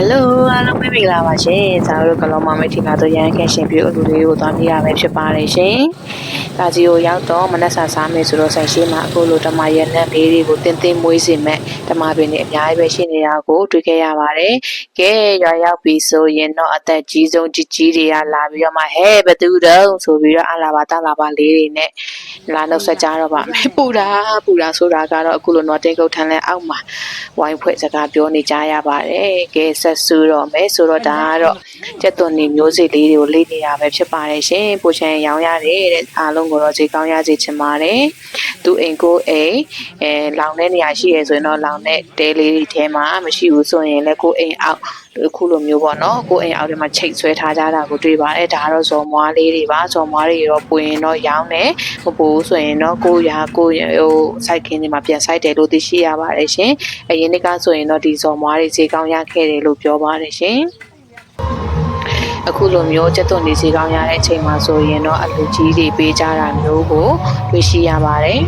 Hello အားလုံးပဲမင်္ဂလာပါရှင်။ကျွန်တော်တို့ကလောမမိတ်ထီလာတော့ရန်ခန့်ရှင်ပြအလူလေးကိုသွားပြရမယ်ဖြစ်ပါတယ်ရှင်။ဒါကြီးကိုရောက်တော့မနက်စာစားမယ်ဆိုတော့ဆိုင်ရှိမှာအခုလိုဓမ္မရနက်လေးတွေကိုတင်းတင်းမွေးစေမဲ့ဓမ္မပင်တွေအများကြီးပဲရှိနေတာကိုတွေ့ခဲ့ရပါတယ်။ကဲရွာရောက်ပြီဆိုရင်တော့အသက်ကြီးဆုံးကြီးတွေကလာပြီးတော့မှဟဲ့ဘသူတုံးဆိုပြီးတော့အလာပါတလာပါလေးတွေနဲ့လာနှုတ်ဆက်ကြတော့ပါမယ်။ပူတာဆိုတာကတော့အခုလိုတော့တိတ်ကုတ်ထန်းလဲအောက်မှာဝိုင်းဖွဲ့စကားပြောနေကြရပါတယ်။ကဲဆက်ဆူတော့မယ်ဆိုတော့ဒါကတော့ကျက်သွန်နေမျိုးစိလေးတွေကိုလေ့နေရပဲဖြစ်ပါတယ်ရှင်။ပိုချန်ရောင်းရတယ်တဲ့အားလုံးကိုတော့ဈေးကောင်းရစေချင်ပါတယ်။သူအိမ်ကိုအိမ်လောင်တဲ့နေရာရှိရဆိုရင်တော့လောင်တဲ့တဲလေးတွေထဲမှာမရှိဘူးဆိုရင်လည်းကိုအိမ်အောက်အခုလိုမျိုးပေါ့နော်ကိုအိမ်အောက်ထဲမှာချိတ်ဆွဲထားကြတာကိုတွေ့ပါတယ်ဒါကတော့ဇော်မွားလေးတွေပါဇော်မွားတွေတော့ပွင်တော့ရောင်းတယ်မပူဆိုရင်တော့ကိုစိုက်ခင်းတွေမှာပြန်စိုက်တယ်လို့သိရှိရပါတယ်ရှင်အရင်ကဆိုရင်တော့ဒီဇော်မွားတွေဈေးကောင်းရခဲ့တယ်လို့ပြောပါတယ်ရှင်အခုလိုမျိုးကျက်သွန်နေဈေးကောင်းရတဲ့အချိန်မှာဆိုရင်တော့အလူကြီးတွေပေးကြတာမျိုးကိုတွေ့ရှိရပါတယ်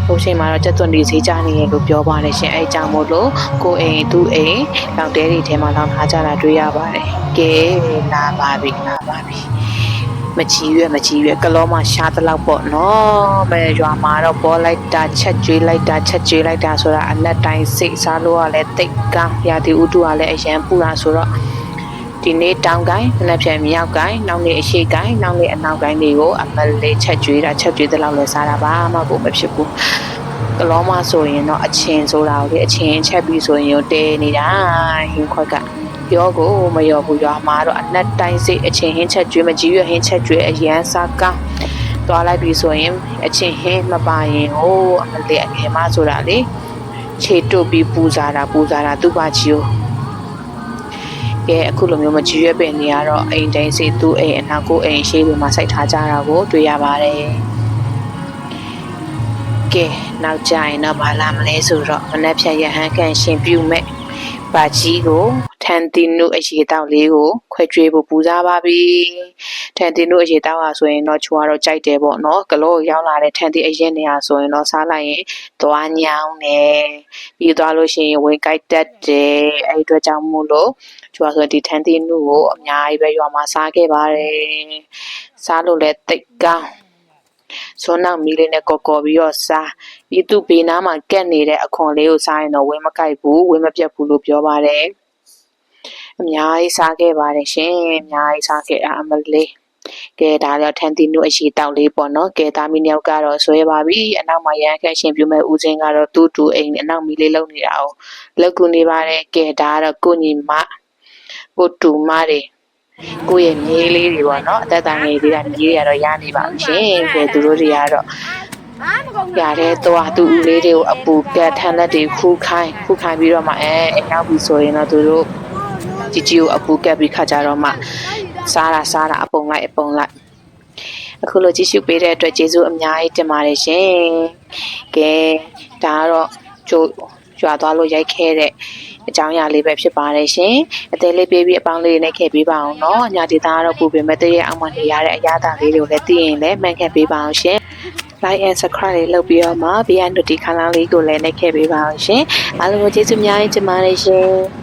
ဟိုချိန်မှာတော့ကျက်သွန်ဒီဈေးကြနေရလို့ပြောပါတယ်ရှင်အဲကြောင့်မို့လို့ကိုအိမ်သူ့အိမ်လောင်တဲတွေထဲမှာလောင်ထားကြတာတွေ့ရပါတယ်ကဲလာပါပြီမကြီးရွယ်ကလောမှရှားတလောက်ပေါ့နော်ဘယ်ရွာမှာတော့ပေါ်လိုက်တာချက်ကျွေးလိုက်တာဆိုတာအလက်တိုင်းစိတ်စားလို့ကလည်းတိတ်ကောင်းရာဒီဥတုကလည်းအရန်ပူတာဆိုတော့ဒီနေ့တောင်ကိုင်းနှစ်ဖြန်မြောက်ကိုင်းနောက်နေ့အရှိကိုင်းနောက်နေ့အနောက်ကိုင်းတွေကိုအမလေးချက်ကျွေးတဲ့လောက်လဲစားတာပါမှကိုမဖြစ်ဘူးကလောမဆိုရင်တော့အချင်းဆိုတာကိုလေအချင်းချက်ပြီးဆိုရင်တဲနေတာဟင်းခွက်ကပြောကိုမရောဘူးရွာမှာတော့အနက်တိုင်းစိတ်အချင်းဟင်းချက်ကျွေးမကြီးရွဟင်းချက်ကျွေးအရန်စားကောင်းသွားလိုက်ပြီဆိုရင်အချင်းဟင်းမပါရင်ဟိုအမလေးအငယ်မဆိုတာလေခြေတုပ်ပြီးပူဇာတာသူ့ဘာကြီးကိုကဲအခုလိုမျိုးမကြီးရွပင်နေရတော့အိမ်တိုင်းစိတ်သူ့အိမ်အနောက်ကိုအိမ်ရှိတွေမှာစိုက်ထားကြတာကိုတွေ့ရပါတယ်ကဲနောက်ကြရင်တော့ဘာလာမလဲဆိုတော့မနက်ဖြန်ရဟန်းကန်ရှင်ပြုမဲ့ပါကြီးကိုထန်တီနုအရေတောက်လေးကိုခွဲကျွေးဖို့ပူဇော်ပါပြီထန်တီနုအရေတောက်ဟာဆိုရင်တော့ချူကတော့ကြိုက်တယ်ပေါ့နော်ကလို့ရောက်လာတဲ့ထန်တီအရင်နေရာဆိုရင်တော့စားလိုက်ရင်သွားညောင်းတယ်ပြီးသွားလို့ရှိရင်ဝင်ကြိုက်တတ်တယ်အဲ့အတွက်ကြောင့်မို့လို့ချူကဆိုဒီထန်တီနုကိုအများကြီးပဲရွာမှာစားခဲ့ပါတယ်စားလို့လည်းတိတ်ကောင်းစွန်းနောက်မီးလေးနဲ့ကော်ပြီးတော့စားပြီးသူ့ဘေးနားမှာကက်နေတဲ့အခွန်လေးကိုစားရင်တော့ဝင်းမကိုက်ဘူးဝင်းမပြတ်ဘူးလို့ပြောပါတယ်အများကြီးစားခဲ့ပါတယ်ရှင်အများကြီးစားခဲ့အမလေးကဲဒါတော့ထန်တီနုအရှိတောက်လေးပေါ့နော်ကဲသားမီးနှစ်ယောက်ကတော့ဆွဲပါပြီအနောက်မှာရန်ခက်ရှင်ပြမဲ့ဦးစင်းကတော့သူ့တူအိမ်အနောက်မီးလေးလုံနေတာကိုလောက်ကူနေပါတယ်ကဲဒါကတော့ကိုညီမကိုတူမတွေကိုရဲ့မြေးလေးတွေပေါ့နော်အသက်တာငယ်သေးတာမြေးတွေကတော့ရနေပါပြီရှင်ကဲသူတို့တွေကတော့ရတဲ့တော့သူဦးလေးတွေကိုအပူကတ်ထန်လက်တွေခူးခိုင်းပြီးတော့မှအိမ်ရောက်ပြီဆိုရင်တော့သူတို့ကြီးကိုအပူကတ်ပြီးခါကြတော့မှစားတာအပုံလိုက်အခုလိုကြည့်ရှုပေးတဲ့အတွက်ကျေးဇူးအများကြီးတင်ပါတယ်ရှင်ကဲဒါကတော့ကျိုးရွာသွားလို့ရိုက်ခဲ့တဲ့အကြောင်းအရာလေးပဲဖြစ်ပါတယ်ရှင်အသေးလေးပေးပြီးအပေါင်းလေးနဲ့ခဲ့ပေးပါအောင်နော်ညာဒေတာကတော့ပူပင်မဲ့တည်းရဲ့အောက်မှာနေရတဲ့အရာတာလေးတွေကိုလည်းသိရင်လည်းမှန်ခဲ့ပေးပါအောင်ရှင်like and subscribe လေးလုပ်ပြီးတော့မှဘေးက notification လေးကိုလည်းနှိပ်ခဲ့ပေးပါအောင်ရှင်အားလုံးကိုကျေးဇူးအများကြီးတင်ပါတယ်ရှင်